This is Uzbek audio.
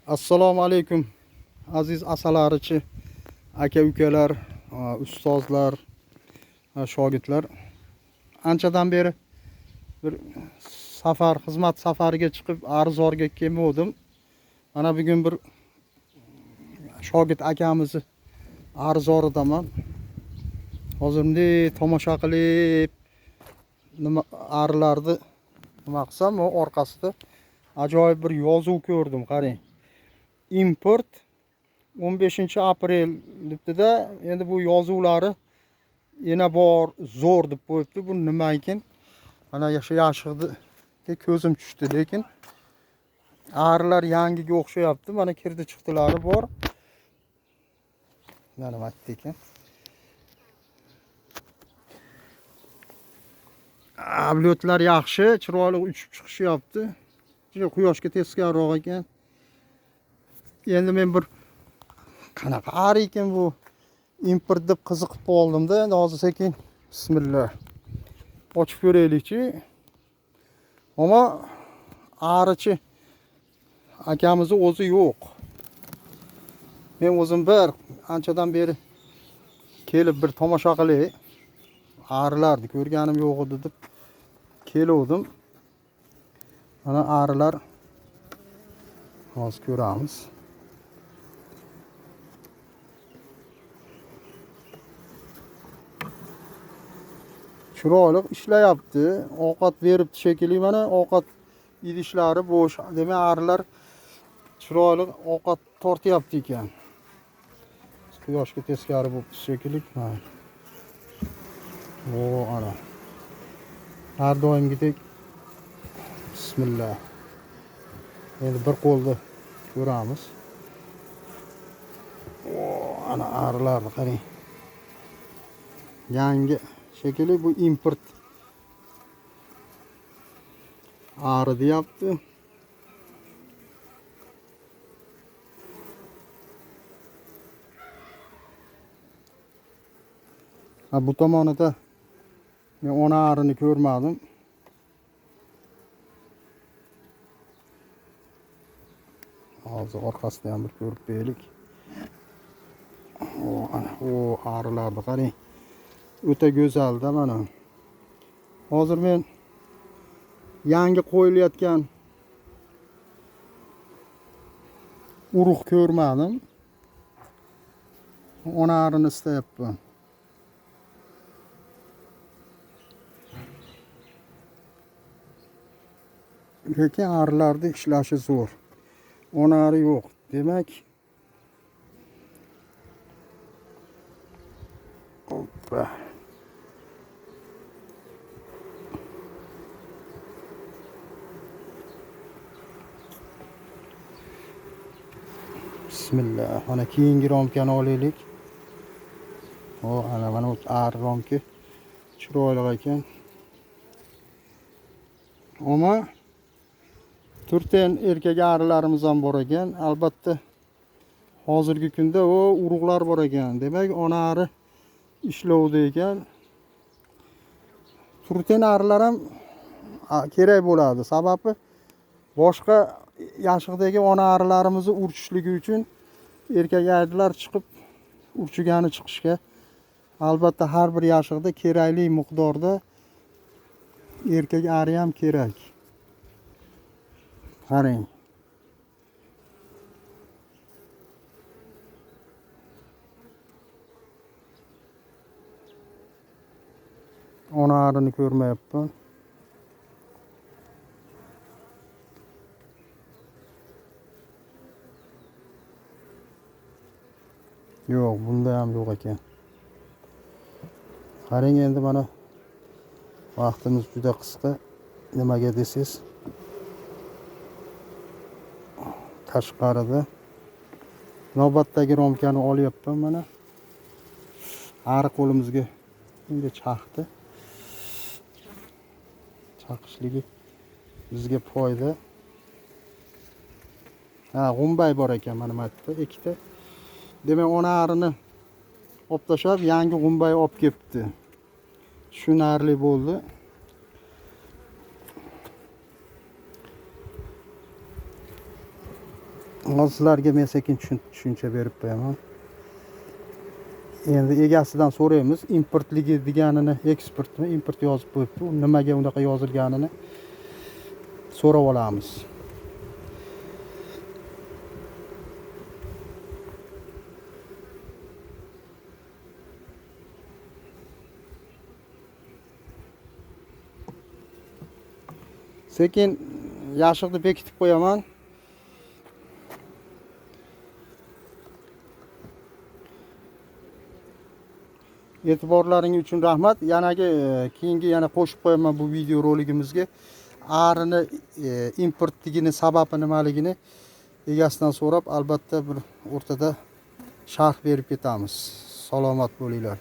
Assalomu alaykum aziz asalarichi, aka-ukalar, ustozlar, shogirdlar. Anchadan beri bir xizmat safariga chiqib arzorga kelmodim. Mana bugun bir shogird akamizni arzoridaman. Hozir bunday tomosha qilib nima arilarni nima qilsam, o orqasida ajoyib bir yozuv ko'rdim, qarang. Import 15-aprel debdi-da, endi bu yozuvlari yana bor, zo'r deb qo'yibdi. Bu nima ekan? Mana yashiqni ko'zim tushdi, lekin arilar yangiga o'xshayapti. Mana kirdi chiqdilari bor. Mana maytda ekan. Ablotlar yaxshi, chiroyli uchib chiqishyapti. Quyoshga teskaroq ekan. Endi men bir qanaqa ari ekan bu import deb qiziqib qoldim-da. Endi hozir sekin bismillah ochib ko'raylikchi. Ammo arichi akamizni o'zi yo'q. Men o'zim bir anchadan beri kelib bir tomosha qilay, arilarni ko'rganim yo'q edi deb keldim. Mana arilar hozir ko'ramiz. Chiroyli ishlayapti. Ovqat beribdi shekilli. Mana ovqat idishlari bo'sh. Demak, arilar chiroyli ovqat tortyapti ekan. Quyoshga teskari bo'lib shekilli. O, ana. Har doimgidek bismillah. Endi bir qo'lda ko'ramiz. O, ana arilarni qarang. Yangi shekilli bu import ari deyapti. Bu tomonida men ona arini ko'rmadim. Hozir orqasida ham bir ko'rib beraylik. O, ana o arilarni qarang. O'ta go'zal-da mana. Hozir men yangi qo'yilayotgan urug' ko'rmadim. Ona arini istayapman. Lekin arilarni ishlashi zo'r. Ona ari yo'q. Demak, hoppa. Bismillah. Mana keyingi romkani olaylik. Ana mana ari romki chiroyli ekan. Ammo turten erkak arilarimiz ham bor ekan. Albatta hozirgi kunda o urug'lar bor ekan. Demak, ona ari ishlovda ekan. Turten arilar ham kerak bo'ladi. Sababi boshqa yashiqdagi ona arilarimizni urchishligi uchun erkak arilar chiqib urchigani chiqishga albatta har bir yashiqda kerakli miqdorda erkak ari ham kerak. Qarang. Ona arini ko'rmayapman. Yo'q, bunda ham yo'q ekan. Qarang, endi mana vaqtimiz juda qisqa. Nimaga desiz? Tashqarida navbatdagi romkani olyapman mana. Ari qo'limizga bunga chaqdi. Chaqishligi bizga foyda. G'umbay bor ekan mana bu yerda ikkita. Demak, ona arini olib tashlab yangi g'umbay olib kelibdi. Tushunarli bo'ldi. Hozir sizlarga men sekin tushuncha berib qo'yaman. Endi egasidan so'raymiz, importligi deganini eksportmi, import yozib qo'yibdi. U nimaga unaqa yozilganini so'rab olamiz. Sekin yashiqni bekitib qo'yaman. E'tiborlaring uchun rahmat. Keyingi yana qo'shib qo'yaman bu video roligimizga. Arini importligini sababi nimaligini egasidan so'rab, albatta bir o'rtada sharh berib ketamiz. Salomat bo'linglar.